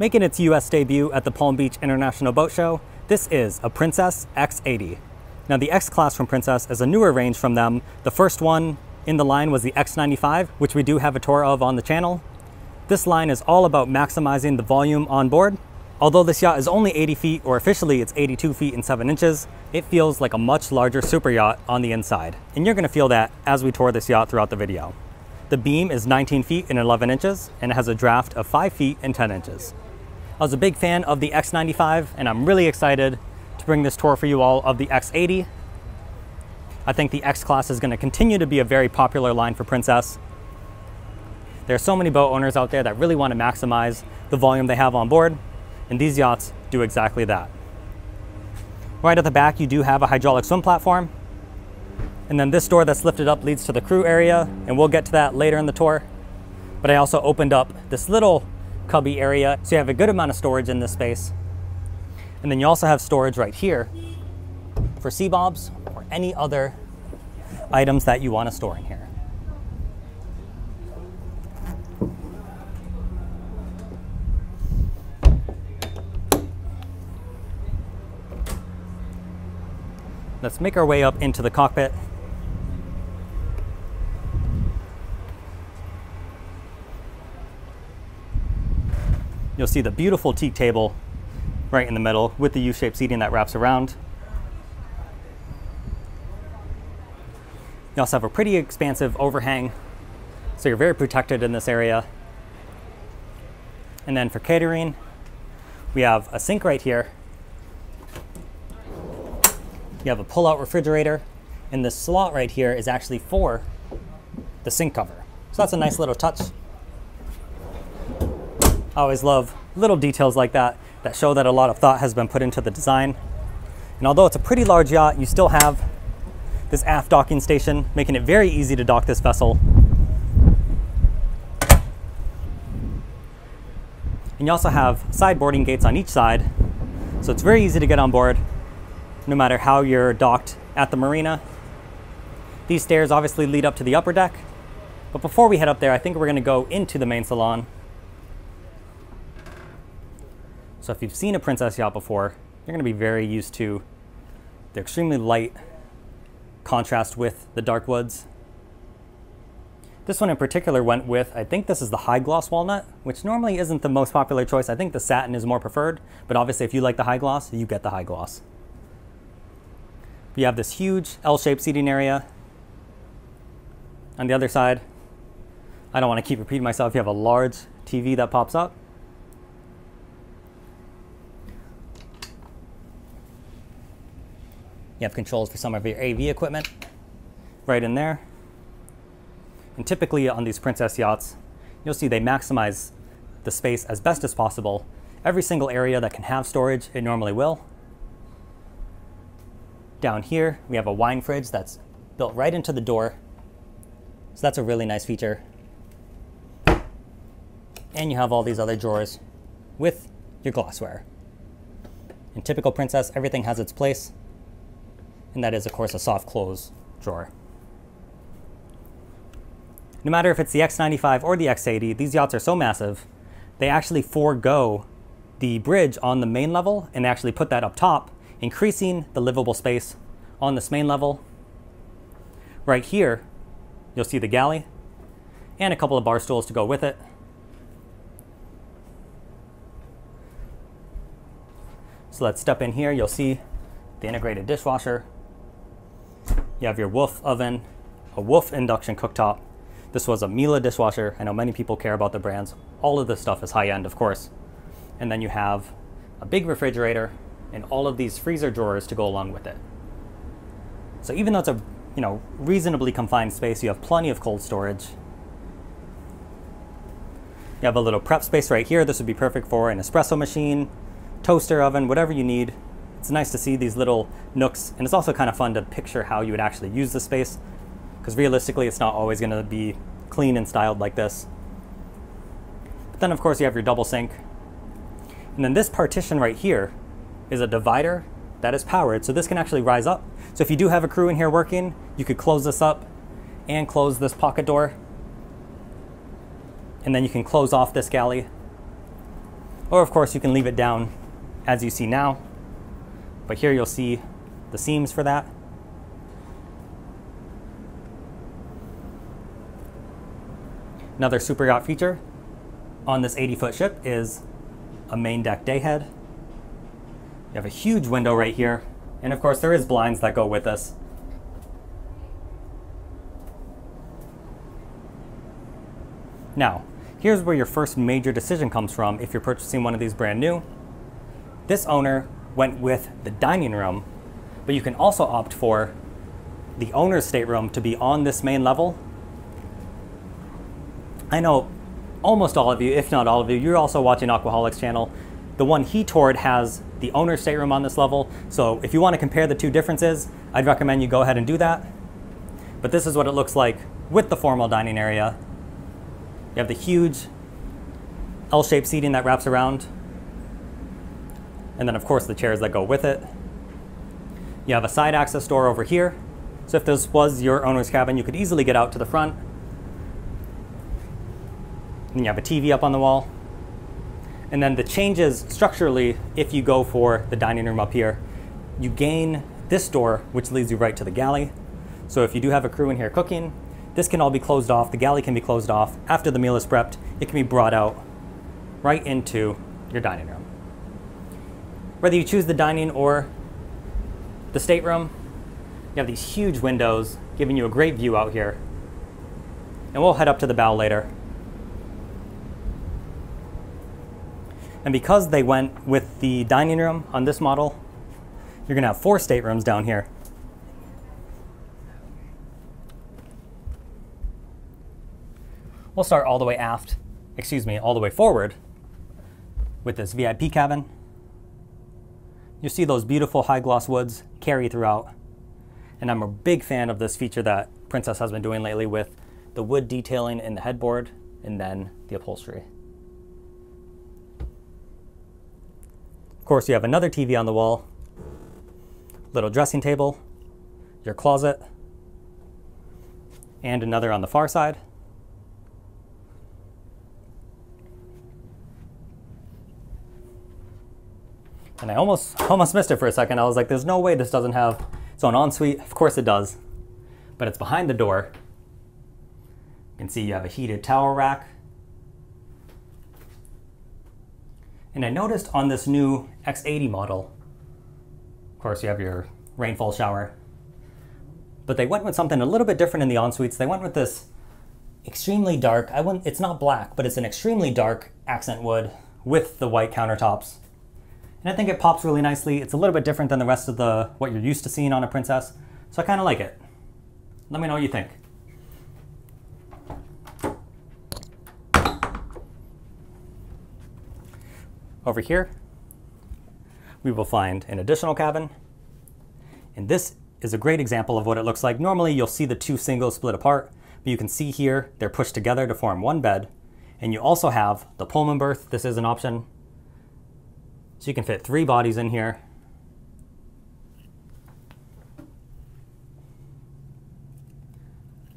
Making its US debut at the Palm Beach International Boat Show, this is a Princess X80. Now the X class from Princess is a newer range from them. The first one in the line was the X95, which we do have a tour of on the channel. This line is all about maximizing the volume on board. Although this yacht is only 80 feet, or officially it's 82 feet and 7 inches, it feels like a much larger super yacht on the inside. And you're gonna feel that as we tour this yacht throughout the video. The beam is 19 feet and 11 inches, and it has a draft of 5 feet and 10 inches. I was a big fan of the X95, and I'm really excited to bring this tour for you all of the X80. I think the X class is gonna continue to be a very popular line for Princess. There are so many boat owners out there that really wanna maximize the volume they have on board, and these yachts do exactly that. Right at the back, you do have a hydraulic swim platform. And then this door that's lifted up leads to the crew area, and we'll get to that later in the tour. But I also opened up this little cubby area, so you have a good amount of storage in this space. And then you also have storage right here for sea bobs or any other items that you want to store in here. Let's make our way up into the cockpit. You'll see the beautiful teak table right in the middle with the U-shaped seating that wraps around. You also have a pretty expansive overhang, so you're very protected in this area. And then for catering, we have a sink right here. You have a pull-out refrigerator, and this slot right here is actually for the sink cover. So that's a nice little touch. I always love little details like that that show that a lot of thought has been put into the design. And although it's a pretty large yacht, you still have this aft docking station, making it very easy to dock this vessel. And you also have side boarding gates on each side, so it's very easy to get on board no matter how you're docked at the marina. These stairs obviously lead up to the upper deck, but before we head up there, I think we're gonna go into the main salon. So if you've seen a Princess yacht before, you're gonna be very used to the extremely light contrast with the dark woods. This one in particular went with, I think this is the high gloss walnut, which normally isn't the most popular choice. I think the satin is more preferred, but obviously if you like the high gloss, you get the high gloss. You have this huge L-shaped seating area. On the other side, I don't want to keep repeating myself, you have a large TV that pops up. You have controls for some of your AV equipment right in there. And typically on these Princess yachts, you'll see they maximize the space as best as possible. Every single area that can have storage, it normally will. Down here, we have a wine fridge that's built right into the door. So that's a really nice feature. And you have all these other drawers with your glassware. In typical Princess, everything has its place. And that is, of course, a soft close drawer. No matter if it's the X95 or the X80, these yachts are so massive, they actually forego the bridge on the main level and actually put that up top, increasing the livable space on this main level. Right here, you'll see the galley and a couple of bar stools to go with it. So let's step in here. You'll see the integrated dishwasher. You have your Wolf oven, a Wolf induction cooktop. This was a Miele dishwasher. I know many people care about the brands. All of this stuff is high-end, of course. And then you have a big refrigerator and all of these freezer drawers to go along with it. So even though it's a reasonably confined space, you have plenty of cold storage. You have a little prep space right here. This would be perfect for an espresso machine, toaster oven, whatever you need. It's nice to see these little nooks, and it's also kind of fun to picture how you would actually use the space, because realistically it's not always going to be clean and styled like this. But then of course you have your double sink. And then this partition right here is a divider that is powered, so this can actually rise up. So if you do have a crew in here working, you could close this up and close this pocket door. And then you can close off this galley. Or of course you can leave it down as you see now, but here you'll see the seams for that. Another super yacht feature on this 80-foot ship is a main deck day head. You have a huge window right here, and of course there is blinds that go with this. Now, here's where your first major decision comes from if you're purchasing one of these brand new. This owner went with the dining room, but you can also opt for the owner's stateroom to be on this main level. I know almost all of you, if not all of you, you're also watching Aquaholics channel. The one he toured has the owner's stateroom on this level, so if you want to compare the two differences, I'd recommend you go ahead and do that. But this is what it looks like with the formal dining area. You have the huge L-shaped seating that wraps around, and then of course the chairs that go with it. You have a side access door over here, so if this was your owner's cabin, you could easily get out to the front. And you have a TV up on the wall. And then the changes structurally, if you go for the dining room up here, you gain this door, which leads you right to the galley. So if you do have a crew in here cooking, this can all be closed off. The galley can be closed off. After the meal is prepped, it can be brought out right into your dining room. Whether you choose the dining or the stateroom, you have these huge windows giving you a great view out here. And we'll head up to the bow later. And because they went with the dining room on this model, you're gonna have 4 staterooms down here. We'll start all the way aft, all the way forward with this VIP cabin. You see those beautiful high gloss woods carry throughout. And I'm a big fan of this feature that Princess has been doing lately with the wood detailing in the headboard and then the upholstery. Of course, you have another TV on the wall, little dressing table, your closet, and another on the far side. And I almost missed it for a second. I was like, there's no way this doesn't have its own ensuite. Of course it does, but it's behind the door. You can see you have a heated towel rack. And I noticed on this new X80 model, of course you have your rainfall shower, but they went with something a little bit different in the en-suites. They went with this extremely dark, it's not black, but it's an extremely dark accent wood with the white countertops. And I think it pops really nicely. It's a little bit different than the rest of what you're used to seeing on a Princess, so I kind of like it. Let me know what you think. Over here, we will find an additional cabin. And this is a great example of what it looks like. Normally you'll see the 2 singles split apart, but you can see here they're pushed together to form one bed. And you also have the Pullman berth. This is an option. So you can fit 3 bodies in here.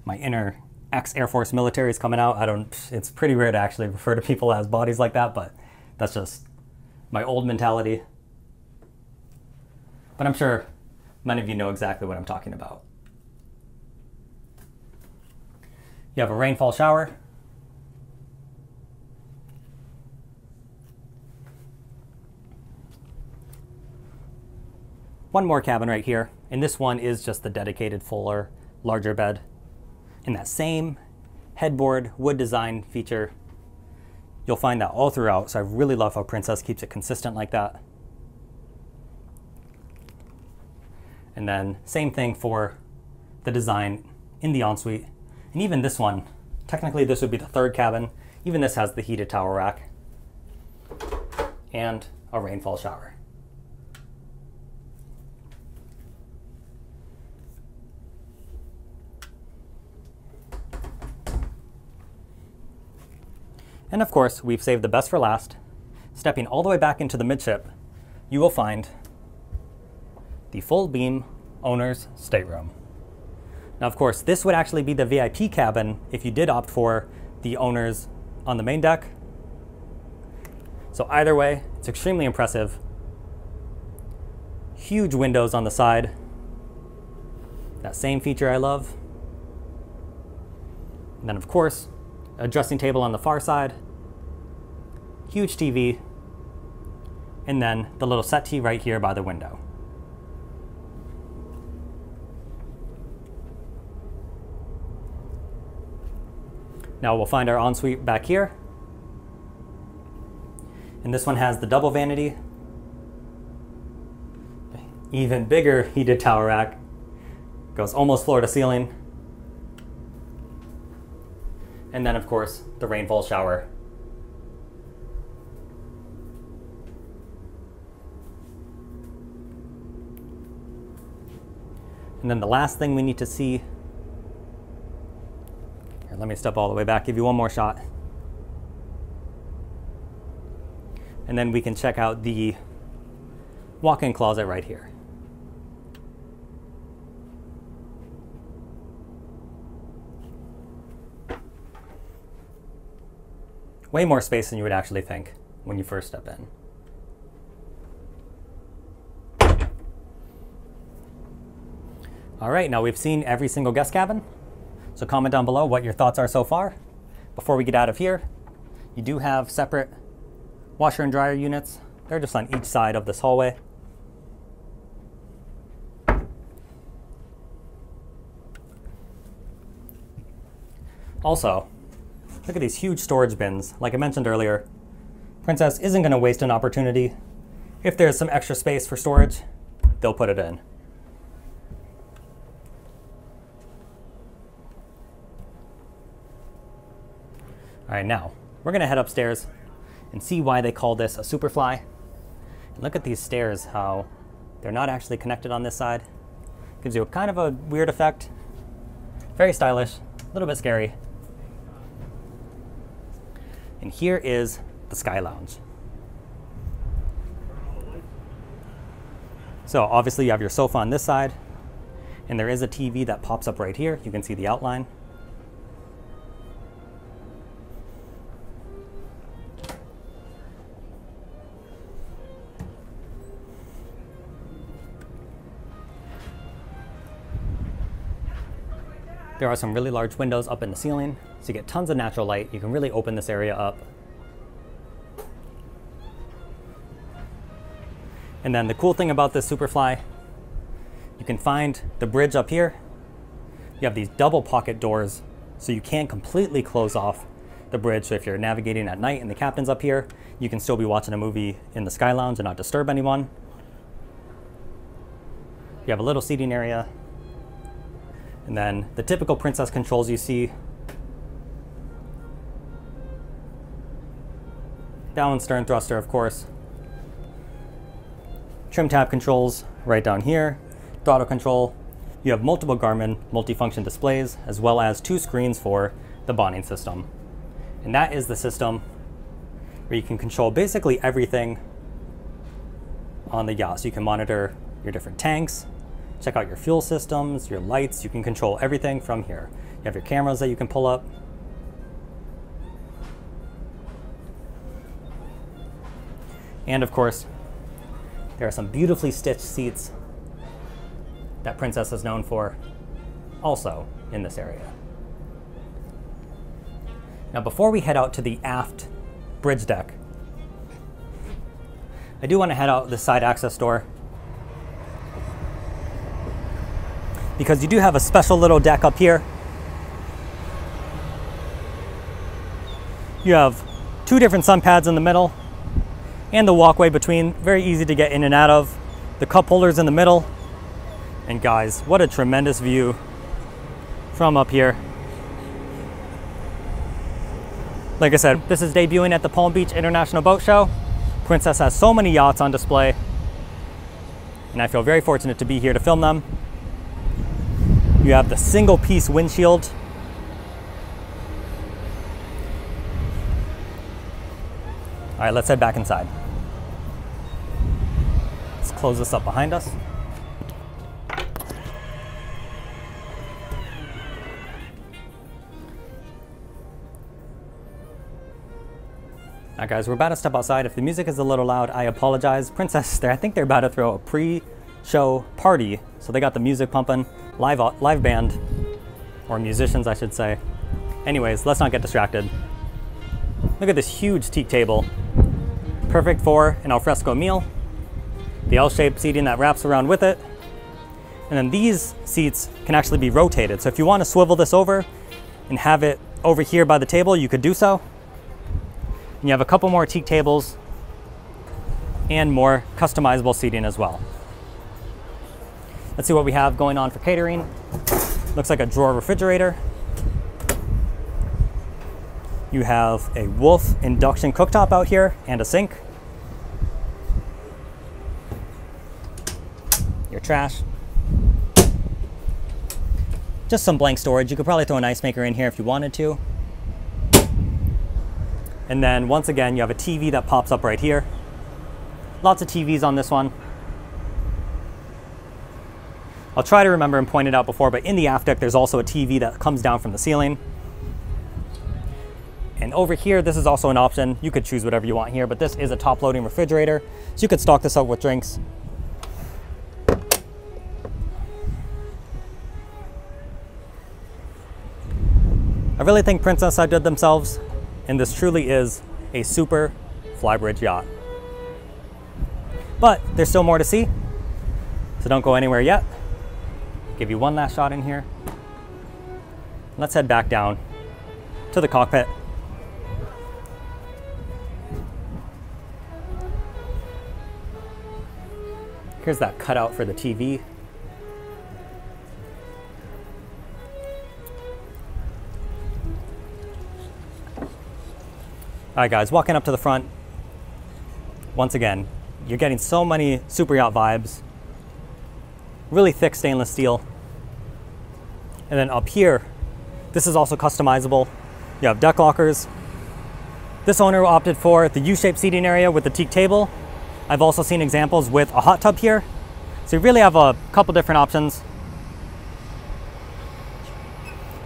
My inner ex-Air Force military is coming out. It's pretty rare to actually refer to people as bodies like that, but that's just my old mentality. But I'm sure many of you know exactly what I'm talking about. You have a rainfall shower. One more cabin right here, and this one is just the dedicated fuller, larger bed. In that same headboard wood design feature, you'll find that all throughout, so I really love how Princess keeps it consistent like that. And then same thing for the design in the ensuite. And even this one, technically this would be the 3rd cabin. Even this has the heated towel rack and a rainfall shower. And of course, we've saved the best for last. Stepping all the way back into the midship, you will find the full beam owner's stateroom. Now, of course, this would actually be the VIP cabin if you did opt for the owners on the main deck. So either way, it's extremely impressive. Huge windows on the side. That same feature I love. And then of course, a dressing table on the far side. Huge TV. And then the little settee right here by the window. Now we'll find our ensuite back here. And this one has the double vanity. Even bigger heated towel rack. Goes almost floor to ceiling. And then of course, the rainfall shower. And then the last thing we need to see, here, let me step all the way back, give you one more shot. And then we can check out the walk-in closet right here. Way more space than you would actually think when you first step in. All right, now we've seen every single guest cabin. So comment down below what your thoughts are so far. Before we get out of here, you do have separate washer and dryer units. They're just on each side of this hallway. Also, look at these huge storage bins. Like I mentioned earlier, Princess isn't going to waste an opportunity. If there's some extra space for storage, they'll put it in. All right, now we're going to head upstairs and see why they call this a Superfly. And look at these stairs, how they're not actually connected on this side. Gives you a kind of a weird effect. Very stylish, a little bit scary. And here is the Sky Lounge. So obviously you have your sofa on this side, and there is a TV that pops up right here. You can see the outline. There are some really large windows up in the ceiling, so you get tons of natural light. You can really open this area up. And then the cool thing about this Superfly, you can find the bridge up here. You have these double pocket doors, so you can't completely close off the bridge. So if you're navigating at night and the captain's up here, you can still be watching a movie in the Sky Lounge and not disturb anyone. You have a little seating area. And then the typical Princess controls you see. Down stern thruster, of course. Trim tab controls right down here. Throttle control. You have multiple Garmin multifunction displays, as well as 2 screens for the bonding system. And that is the system where you can control basically everything on the yacht. So you can monitor your different tanks, check out your fuel systems, your lights. You can control everything from here. You have your cameras that you can pull up. And of course, there are some beautifully stitched seats that Princess is known for, also in this area. Now before we head out to the aft bridge deck, I do want to head out the side access door, because you do have a special little deck up here. You have 2 different sun pads in the middle and the walkway between, very easy to get in and out of. The cup holders in the middle. And guys, what a tremendous view from up here. Like I said, this is debuting at the Palm Beach International Boat Show. Princess has so many yachts on display, and I feel very fortunate to be here to film them. You have the single piece windshield. All right, let's head back inside. Let's close this up behind us. Alright guys, we're about to step outside. If the music is a little loud, I apologize. Princess, I think they're about to throw a pre-show party. So they got the music pumping, live band, or musicians I should say. Anyways, let's not get distracted. Look at this huge teak table. Perfect for an alfresco meal. The L-shaped seating that wraps around with it. And then these seats can actually be rotated. So if you want to swivel this over and have it over here by the table, you could do so. And you have a couple more teak tables and more customizable seating as well. Let's see what we have going on for catering. Looks like a drawer refrigerator. You have a Wolf induction cooktop out here and a sink. Your trash. Just some blank storage. You could probably throw an ice maker in here if you wanted to. And then once again, you have a TV that pops up right here. Lots of TVs on this one. I'll try to remember and point it out before, but in the aft deck, there's also a TV that comes down from the ceiling. And over here, this is also an option. You could choose whatever you want here, but this is a top-loading refrigerator. So you could stock this up with drinks. I really think Princess outdid themselves, and this truly is a super flybridge yacht. But there's still more to see, so don't go anywhere yet. Give you one last shot in here. Let's head back down to the cockpit. Here's that cutout for the TV. All right guys, walking up to the front, once again, you're getting so many super yacht vibes. Really thick stainless steel. And then up here, this is also customizable. You have deck lockers. This owner opted for the U-shaped seating area with the teak table. I've also seen examples with a hot tub here. So you really have a couple different options.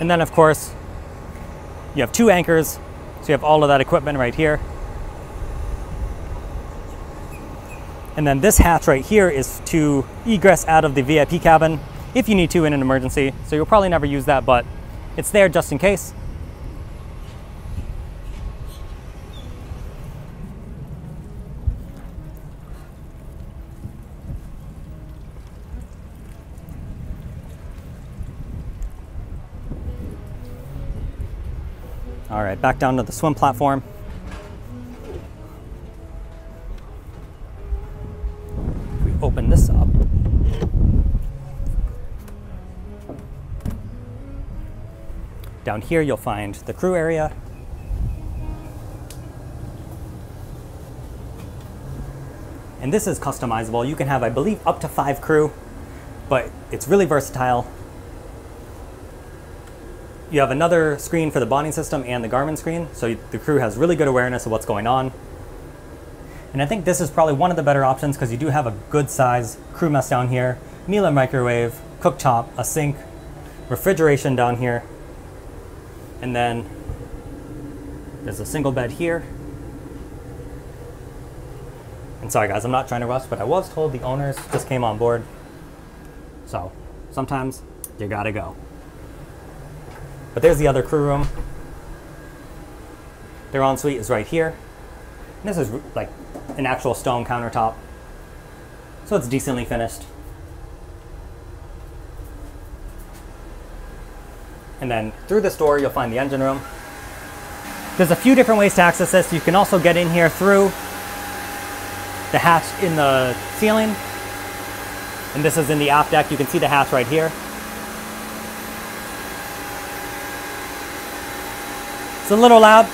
And then of course, you have two anchors. So you have all of that equipment right here. And then this hatch right here is to egress out of the VIP cabin if you need to in an emergency. So you'll probably never use that, but it's there just in case. All right, back down to the swim platform. If we open this up, down here you'll find the crew area. And this is customizable. You can have, I believe, up to 5 crew, but it's really versatile. You have another screen for the bonding system and the Garmin screen, so the crew has really good awareness of what's going on. And I think this is probably one of the better options because you do have a good size crew mess down here, Miele microwave, cooktop, a sink, refrigeration down here, and then there's a single bed here. And sorry guys, I'm not trying to rush, but I was told the owners just came on board. So sometimes you gotta go. But there's the other crew room. Their ensuite is right here. And this is like an actual stone countertop. So it's decently finished. And then through this door, you'll find the engine room. There's a few different ways to access this. You can also get in here through the hatch in the ceiling. And this is in the aft deck. You can see the hatch right here. It's a little loud,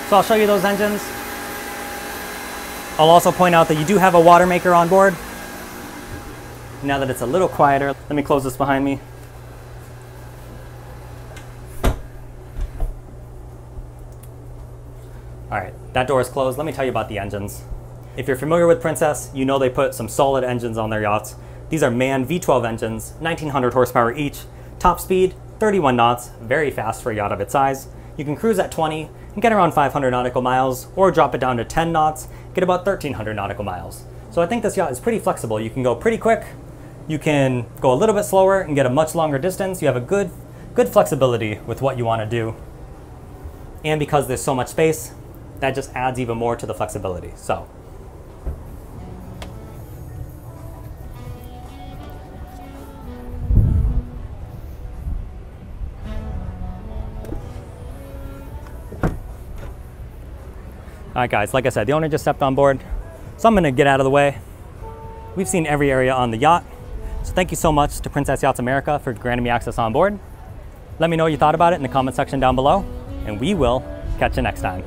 so I'll show you those engines. I'll also point out that you do have a water maker on board. Now that it's a little quieter, let me close this behind me. All right, that door is closed. Let me tell you about the engines. If you're familiar with Princess, you know they put some solid engines on their yachts. These are MAN V12 engines, 1900 horsepower each, top speed, 31 knots, very fast for a yacht of its size. You can cruise at 20, and and get around 500 nautical miles, or drop it down to 10 knots, get about 1,300 nautical miles. So I think this yacht is pretty flexible. You can go pretty quick, you can go a little bit slower and get a much longer distance. You have a good flexibility with what you want to do. And because there's so much space, that just adds even more to the flexibility. So. All right guys, like I said, the owner just stepped on board, so I'm gonna get out of the way. We've seen every area on the yacht, so thank you so much to Princess Yachts America for granting me access on board. Let me know what you thought about it in the comment section down below, and we will catch you next time.